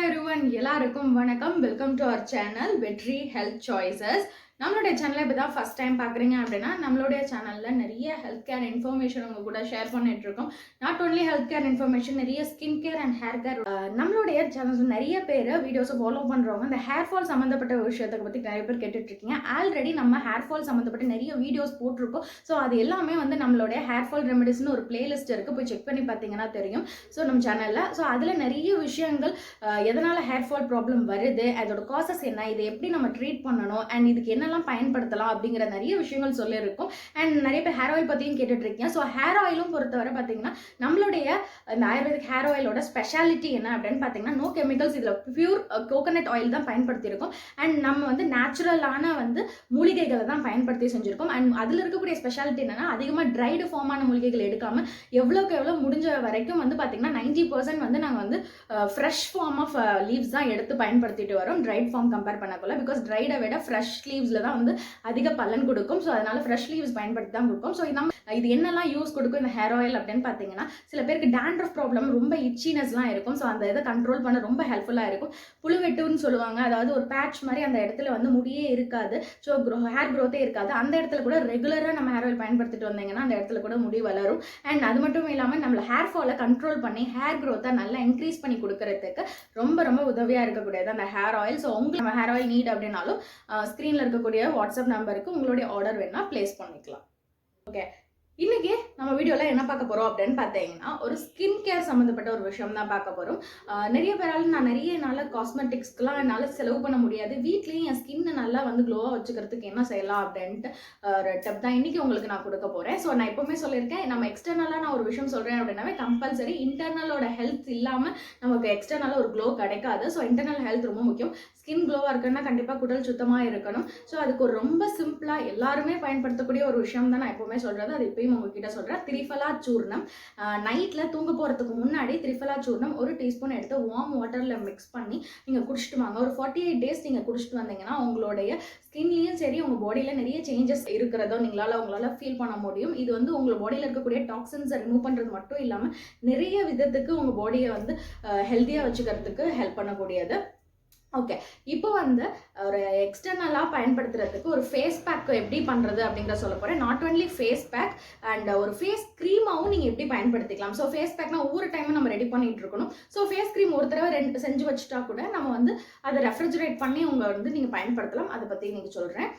everyone, எல்லாருக்கும் வணக்கம். Welcome to our channel வெற்றி ஹெல்த் சாய்ஸஸ். நம்மளுடைய சேனலை இப்போ தான் ஃபஸ்ட் டைம் பார்க்குறீங்க அப்படின்னா நம்மளுடைய சேனலில் நிறைய ஹெல்த் கேர் இன்ஃபர்மேஷன் உங்கள் கூட ஷேர் பண்ணிட்டு இருக்கோம். Not only health care information, நிறைய skin care and hair care. நம்மளுடைய சேனல்ஸ் நிறைய பேர் வீடியோஸை ஃபாலோ பண்ணுறவங்க இந்த ஹேர் ஃபால் சம்மந்தப்பட்ட விஷயத்தை பற்றி நிறைய பேர் கேட்டுட்ருக்கீங்க. ஆல்ரெடி நம்ம ஹேர் ஃபால் சம்மந்தப்பட்ட நிறைய வீடியோஸ் போட்டிருக்கோம். ஸோ அது எல்லாமே வந்து நம்மளுடைய ஹேர் ஃபால் ரெமெடிஸ்னு ஒரு பிளேலிஸ்ட் இருக்குது, போய் செக் பண்ணி பார்த்தீங்கன்னா தெரியும். ஸோ நம்ம சேனலில் அதில் நிறைய விஷயங்கள், எதனால் ஹேர் ஃபால் ப்ராப்ளம் வருது, அதோட காசஸ் என்ன, இதை எப்படி நம்ம ட்ரீட் பண்ணணும், அண்ட் இதுக்கு என்னெல்லாம் பயன்படுத்தலாம் அப்படிங்கிற நிறைய விஷயங்கள் சொல்லியிருக்கும். அண்ட் நிறைய பேர் ஹேர் ஆயில் பற்றியும் கேட்டுட்டு இருக்கீங்க. ஸோ ஹேர் ஆயிலும் பொறுத்தவரை பார்த்தீங்கன்னா நம்மளுடைய இந்த ஆயுர்வேதிக் ஹேர் ஆயிலோட ஸ்பெஷாலிட்டி என்ன அப்படின்னு பார்த்தீங்கன்னா நோ கெமிக்கல்ஸ், இதில் பியூர் கோகனட் ஆயில் தான் பயன்படுத்தியிருக்கோம். அண்ட் நம்ம வந்து நேச்சுரலான மூலிகைகளை தான் பயன்படுத்தி செஞ்சுருக்கோம். அண்ட் அதில் இருக்கக்கூடிய ஸ்பெஷாலிட்டி என்னன்னா அதிகமாக ட்ரைடு ஃபார்மான மூலிகைகள் எடுக்காமல் எவ்வளோக்கு எவ்வளோ முடிஞ்ச வரைக்கும் வந்து பார்த்தீங்கன்னா 90% நாங்கள் வந்து ஃப்ரெஷ் ஃபார்ம் ஆஃப் லீவ்ஸ் தான் எடுத்து பயன்படுத்திட்டு வரோம், ட்ரைட் ஃபார்ம் கம்பேர் பண்ணக்குள்ள. பிகாஸ் ட்ரைடை விட ஃப்ரெஷ் லீவ்ஸில் தான் வந்து அதிக பலன் கொடுக்கும். ஸோ அதனால ஃப்ரெஷ் லீவ்ஸ் பயன்படுத்தி தான் கொடுக்கும். ஸோ இது என்னெல்லாம் யூஸ் கொடுக்கும் இந்த ஹேர் ஆயில் அப்படின்னு பார்த்தீங்கன்னா, சில பேருக்கு டேண்ட்ரஃப் ப்ராப்ளம், ரொம்ப இச்சினஸ்லாம் இருக்கும். ஸோ அந்த இதை கண்ட்ரோல் பண்ண ரொம்ப ஹெல்ப்ஃபுல்லாக இருக்கும். புழுவெட்டுன்னு சொல்லுவாங்க, அதாவது ஒரு பேட்ச் மாதிரி அந்த இடத்துல வந்து முடியே இருக்காது, ஸோ ஹேர் க்ரோத்தே இருக்காது. அந்த இடத்துல கூட ரெகுலராக நம்ம ஹேர் ஆயில் பயன்படுத்திட்டு வந்தீங்கன்னா அந்த இடத்துல கூட முடி வளரும். அண்ட் அது மட்டும் இல்லாமல் நம்மள ஹேர் ஃபாலை கண்ட்ரோல் பண்ணி ஹேர் க்ரோத்தை நல்லா இன்க்ரீஸ் பண்ணி கொடுக்கறதுக்கு ரொம்ப ரொம்ப உதவியாக இருக்கக்கூடியது அந்த ஹேர் ஆயில். ஸோ உங்களுக்கு நம்ம ஹேர் ஆயில் நீட் அப்படின்னாலும் ஸ்க்ரீனில் இருக்கக்கூடிய வாட்ஸ்அப் நம்பருக்கு உங்களுடைய ஆர்டர் வேணா பிளேஸ் பண்ணிக்கலாம். ஓகே, இன்னைக்கு நம்ம வீடியோவில் என்ன பார்க்க போகிறோம் அப்படின்னு பார்த்தீங்கன்னா ஒரு ஸ்கின் கேர் சம்மந்தப்பட்ட ஒரு விஷயம் தான் பார்க்க போகிறோம். நிறைய பேரால் என்னால் காஸ்மெட்டிக்ஸ்க்கெலாம் என்னால் செலவு பண்ண முடியாது, வீட்லேயும் என் ஸ்கின்னை நல்லா வந்து க்ளோவாக வச்சுக்கிறதுக்கு என்ன செய்யலாம் அப்படின்ட்டு ஒரு டிப் தான் இன்றைக்கி உங்களுக்கு நான் கொடுக்க போகிறேன். ஸோ நான் எப்போவுமே சொல்லியிருக்கேன், நம்ம எக்ஸ்டர்னலாக நான் ஒரு விஷயம் சொல்கிறேன் அப்படின்னாவே கம்பல்சரி இன்டர்னலோட ஹெல்த் இல்லாமல் நமக்கு எக்ஸ்டர்னலாக ஒரு க்ளோ கிடைக்காது. ஸோ இன்டர்னல் ஹெல்த் ரொம்ப முக்கியம். ஸ்கின் க்ளோவாக இருக்குன்னா கண்டிப்பாக குடல் சுத்தமாக இருக்கணும். ஸோ அதுக்கு ஒரு ரொம்ப சிம்பிளாக எல்லாருமே பயன்படுத்தக்கூடிய ஒரு விஷயம் தான் நான் எப்போவுமே சொல்கிறது. அது இப்போயும் உங்ககிட்ட சொல்கிறேன். திரிஃபலா சூர்ணம். நைட்டில் தூங்க போகிறதுக்கு முன்னாடி திரிஃபலா சூர்ணம் 1 டீஸ்பூன் எடுத்து வார்ம் வாட்டரில் மிக்ஸ் பண்ணி நீங்கள் குடிச்சிட்டு வாங்க. ஒரு 48 days நீங்கள் குடிச்சிட்டு வந்தீங்கன்னா உங்களுடைய ஸ்கின்லேயும் சரி உங்கள் பாடியில் நிறைய சேஞ்சஸ் இருக்கிறதோ உங்களால் ஃபீல் பண்ண முடியும். இது வந்து உங்கள் பாடியில் இருக்கக்கூடிய டாக்ஸின்ஸை ரிமூவ் பண்ணுறது மட்டும் இல்லாமல் நிறைய விதத்துக்கு உங்கள் பாடியை வந்து ஹெல்த்தியாக வச்சுக்கிறதுக்கு ஹெல்ப் பண்ணக்கூடியது. ஓகே, இப்போ வந்து ஒரு எக்ஸ்டர்னலாக பயன்படுத்துறதுக்கு ஒரு ஃபேஸ் பேக் எப்படி பண்ணுறது அப்படிங்கிற சொல்ல போகிறேன். Not only face pack and ஒரு ஃபேஸ் க்ரீமாகவும் நீங்கள் எப்படி பயன்படுத்திக்கலாம். ஸோ ஃபேஸ் பேக்னா ஒவ்வொரு டைமும் நம்ம ரெடி பண்ணிட்டு இருக்கணும். ஸோ ஃபேஸ் க்ரீம் ஒரு தடவை 2 செஞ்சு வச்சுட்டா கூட நம்ம வந்து அதை ரெஃப்ரிஜரேட் பண்ணி நீங்கள் பயன்படுத்தலாம். அதை பற்றி நீங்கள் சொல்கிறேன்.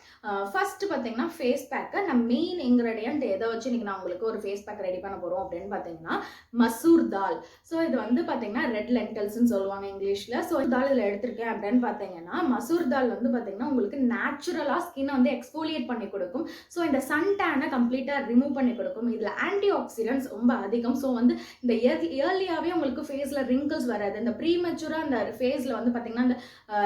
ஃபர்ஸ்ட் பார்த்தீங்கன்னா ஃபேஸ் பேக்கை நான் மெயின் இன்க்ரீடியன்ட் எதை வச்சு இன்றைக்கி நான் உங்களுக்கு ஒரு ஃபேஸ் பேக் ரெடி பண்ண போகிறோம் அப்படின்னு பார்த்தீங்கன்னா மசூர் தால். ஸோ இது வந்து பார்த்தீங்கன்னா ரெட் லென்டல்ஸ்ன்னு சொல்லுவாங்க இங்கிலீஷில். ஸோ தால் இதில் எடுத்திருக்கேன் அப்படின்னு பார்த்தீங்கன்னா மசூர் தால் வந்து பார்த்தீங்கன்னா உங்களுக்கு நேச்சுரலாக ஸ்கின்னை வந்து எக்ஸ்ஃபோலியேட் பண்ணி கொடுக்கும். ஸோ இந்த சன் டேனை கம்ப்ளீட்டாக ரிமூவ் பண்ணி கொடுக்கும். இதில் ஆன்டி ஆக்சிடென்ட்ஸ் ரொம்ப அதிகம். ஸோ வந்து இந்த இயர்லியாகவே உங்களுக்கு ஃபேஸில் ரிங்கிள்ஸ் வராது. இந்த ப்ரீமெச்சூராக அந்த ஃபேஸில் வந்து பார்த்தீங்கன்னா இந்த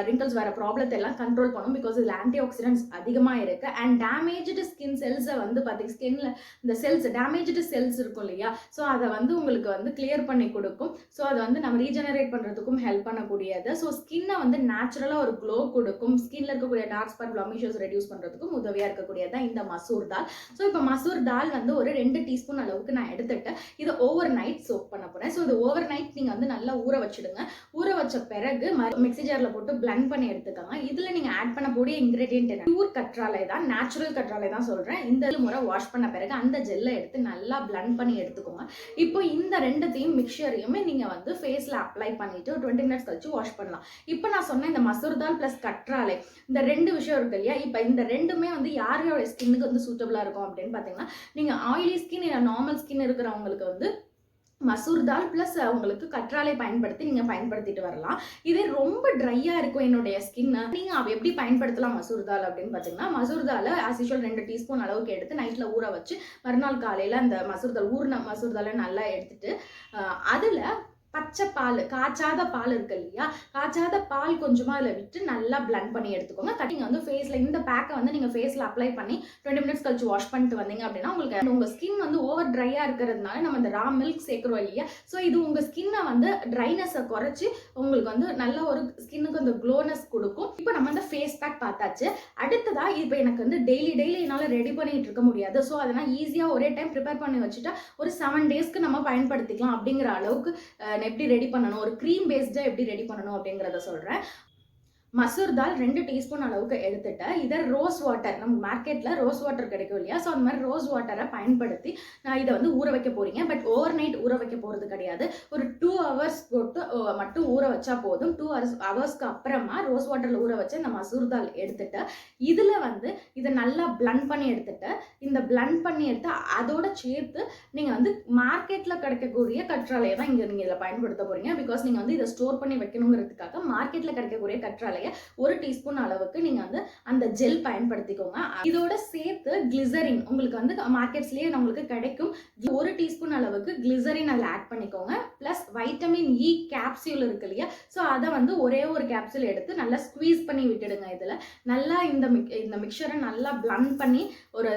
ரிங்கிள்ஸ் வர ப்ராப்ளத்தை எல்லாம் கண்ட்ரோல் பண்ணும். பிகாஸ் இதில் ஆன்டி ஆக்சிடென்ட்ஸ் அதிகமாக இருக்குது. அண்ட் டேமேஜ்டு ஸ்கின் செல்ஸை வந்து பார்த்தீங்கன்னா ஸ்கின்ல இந்த செல்ஸ் டேமேஜ்டு செல்ஸ் இருக்கும் இல்லையா, ஸோ அதை வந்து உங்களுக்கு வந்து கிளியர் பண்ணி கொடுக்கும். ஸோ அதை வந்து நம்ம ரீஜெனரேட் பண்ணுறதுக்கும் ஹெல்ப் பண்ணக்கூடியது. ஸோ ஸ்கின்னை வந்து நேச்சுரலாக ஒரு க்ளோ கொடுக்கும். ஸ்கின்ல இருக்கக்கூடிய டார்க் ஸ்பாட் பிளமிஷஸ் ரெடியூஸ் பண்ணுறதுக்கும் உதவியாக இருக்கக்கூடியது தான் இந்த மசூர் தால். ஸோ இப்போ மசூர் தால் வந்து ஒரு 2 டீஸ்பூன் அளவுக்கு நான் எடுத்துட்டு இதை ஓவர் நைட் சோக் பண்ண போகிறேன். ஸோ இது ஓவர் நைட் நீங்கள் வந்து நல்லா ஊற வச்சுடுங்க. ஊற வச்ச பிறகு மிக்ஸி ஜாரில் போட்டு பிளண்ட் பண்ணி எடுத்துக்கோங்க. இதில் நீங்கள் ஆட் பண்ணக்கூடிய இன்கிரீடியன்ட் என்ன, பியூர் கற்றாழை தான், நேச்சுரல் கற்றாழை தான் சொல்கிறேன். இந்த முறை வாஷ் பண்ண பிறகு அந்த ஜெல்லை எடுத்து நல்லா பிளண்ட் பண்ணி எடுத்துக்கோங்க. இப்போ இந்த 2த்தையும் மிக்சரையுமே நீங்கள் வந்து ஃபேஸில் அப்ளை பண்ணிட்டு 20 minutes கழிச்சு வாஷ் பண்ணலாம். இப்போ நான் சொன்ன இந்த மசூர் தால் பிளஸ் கற்றாழை இந்த 2 விஷயம் இருக்கு இல்லையா, இப்போ இந்த 2மே வந்து யாரோட ஸ்கின்னுக்கு வந்து சூட்டபிளா இருக்கும் அப்படின்னு பார்த்தீங்கன்னா, நீங்க ஆயிலி ஸ்கின் இல்லை நார்மல் ஸ்கின் இருக்கிறவங்களுக்கு வந்து மசூர் தால் பிளஸ் உங்களுக்கு கற்றாழை பயன்படுத்திட்டு வரலாம். இதே ரொம்ப ட்ரையா இருக்கும் என்னுடைய ஸ்கின், நீங்க எப்படி பயன்படுத்தலாம் மசூர் தால் அப்படின்னு பார்த்தீங்கன்னா, மசூர் தாலை ஆஸ் யூஷுவல் 2 டீஸ்பூன் அளவுக்கு எடுத்து நைட்ல ஊற வச்சு மறுநாள் காலையில அந்த ஊறின மசூர் தாலை நல்லா எடுத்துட்டு அதுல பச்சை பால், காய்ச்சாத பால் இருக்கு இல்லையா, காய்ச்சாத பால் கொஞ்சமாக அதில் விட்டு நல்லா பிளண்ட் பண்ணி எடுத்துக்கோங்க. நீங்கள் வந்து ஃபேஸில் இந்த பேக்கை வந்து நீங்கள் ஃபேஸில் அப்ளை பண்ணி 20 minutes கழிச்சு வாஷ் பண்ணிட்டு வந்தீங்க அப்படின்னா உங்களுக்கு உங்கள் ஸ்கின் வந்து ஓவர் ட்ரையாக இருக்கிறதுனால நம்ம இந்த ரா மில்க் சேர்க்குறோம் இல்லையா, ஸோ இது உங்கள் ஸ்கின்னை வந்து ட்ரைனஸை குறைச்சி உங்களுக்கு வந்து நல்ல ஒரு ஸ்கின்னுக்கு அந்த க்ளோனஸ் கொடுக்கும். இப்போ நம்ம இந்த ஃபேஸ் பேக் பார்த்தாச்சு. அடுத்ததாக இப்போ எனக்கு வந்து டெய்லி என்னால் ரெடி பண்ணிட்டு இருக்க முடியாது. ஸோ அதனால் ஈஸியாக ஒரே டைம் ப்ரிப்பேர் பண்ணி வச்சுட்டா ஒரு 7 daysக்கு நம்ம பயன்படுத்திக்கலாம் அப்படிங்கிற அளவுக்கு எப்படி ரெடி பண்ணணும், ஒரு க்ரீம் பேஸ்டாக எப்படி ரெடி பண்ணணும் அப்படிங்கிறத சொல்கிறேன். மசூர் தால் 2 டீஸ்பூன் அளவுக்கு எடுத்துட்டு இதை ரோஸ் வாட்டர், நம்ம மார்க்கெட்டில் ரோஸ் வாட்டர் கிடைக்கும் இல்லையா, ஸோ அந்த மாதிரி ரோஸ் வாட்டரை பயன்படுத்தி நான் இதை வந்து ஊற வைக்க போகிறீங்க. பட் ஓவர் நைட் ஊற வைக்க போகிறது கிடையாது. ஒரு 2 ஹவர்ஸ் போட்டு மட்டும் ஊற வச்சா போதும். 2 ஹவர்ஸ்க்கு அப்புறமா ரோஸ் வாட்டரில் ஊற வச்சு இந்த மசூர் தால் எடுத்துட்டு இதில் வந்து இதை நல்லா பிளண்ட் பண்ணி எடுத்துட்டு, இந்த பிளண்ட் பண்ணி எடுத்து அதோட சேர்த்து நீங்கள் வந்து மார்க்கெட்டில் கிடைக்கக்கூடிய கற்றாழையை தான் இங்கே நீங்கள் இதில் பயன்படுத்த போகிறீங்க. பிகாஸ் நீங்கள் வந்து இதை ஸ்டோர் பண்ணி வைக்கணுங்கிறதுக்காக மார்க்கெட்டில் கிடைக்கக்கூடிய கற்றாழை 1 டீஸ்பூன் அளவுக்கு நீங்க வந்து அந்த ஜெல் பயன்படுத்திக்கோங்க. இதோட சேர்த்து கிளிசரின் உங்களுக்கு வந்து மார்க்கெட்ஸ்லயே உங்களுக்கு கிடைக்கும். 1 டீஸ்பூன் அளவுக்கு கிளிசரின் அதில் ஆட் பண்ணிக்கோங்க. பிளஸ் வைட்டமின் இ கேப்சூல் இருக்கு இல்லையா, ஸோ அதை வந்து ஒரே ஒரு கேப்சூல் எடுத்து நல்லா ஸ்குவீஸ் பண்ணி விட்டுடுங்க. இதில் நல்லா இந்த மிக்சரை நல்லா பிளண்ட் பண்ணி ஒரு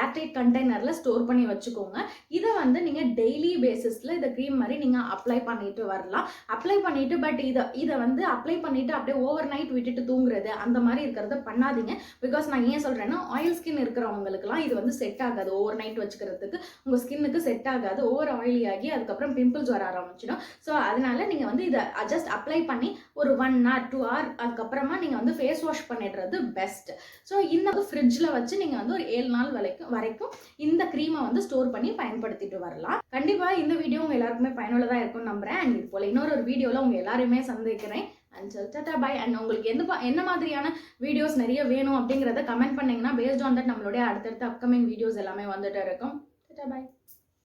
ஏர்டைட் கண்டெய்னர்ல ஸ்டோர் பண்ணி வச்சுக்கோங்க. இதை வந்து நீங்க டெய்லி பேசிஸ்ல இதை க்ரீம் மாதிரி நீங்க அப்ளை பண்ணிட்டு வரலாம். அப்ளை பண்ணிட்டு பட் இதை வந்து அப்ளை பண்ணிட்டு அப்படியே ஓவர் நைட் விட்டுட்டு தூங்குறது அந்த மாதிரி இருக்கிறத பண்ணாதீங்க. பிகாஸ் நான் ஏன் சொல்றேன்னா, ஆயில் ஸ்கின் இருக்கிறவங்களுக்குலாம் இது வந்து செட் ஆகாது. ஓவர் நைட் வச்சுக்கிறதுக்கு உங்க ஸ்கின்னுக்கு செட் ஆகாது. ஓவர் ஆயிலி ஆகி அதுக்கப்புறம் பிம்பிள்ஸ் வர ஆரம்பிச்சிடும். ஸோ அதனால நீங்க வந்து இதை ஜஸ்ட் அப்ளை பண்ணி ஒரு 1 hour 2 hour அதுக்கப்புறமா நீங்க வந்து ஃபேஸ் வாஷ் பண்ணிடுறது பெஸ்ட். ஸோ இந்த ஃப்ரிட்ஜில் வச்சு நீங்க வந்து ஒரு 7 நாள் வரைக்கும் இந்த க்ரீமை வந்து ஸ்டோர் பண்ணி பயன்படுத்திட்டு வரலாம். கண்டிப்பா இந்த வீடியோ உங்க எல்லாருக்குமே பயனுள்ளதா இருக்கும்னு நம்புறேன். அண்ட் இது போல இன்னொரு வீடியோல உங்க எல்லாருமே சந்திக்கிறேன். Until tata bye. And உங்களுக்கு என்ன மாதிரியான வீடியோஸ் நிறைய வேணும் அப்படிங்கறத கமெண்ட் பண்ணீங்கன்னா பேஸ்ட் ஆன் தட் நம்மளுடைய அடுத்தடுத்த அப்கமிங் வீடியோஸ் எல்லாமே வந்துட்டு இருக்கும். Tata bye.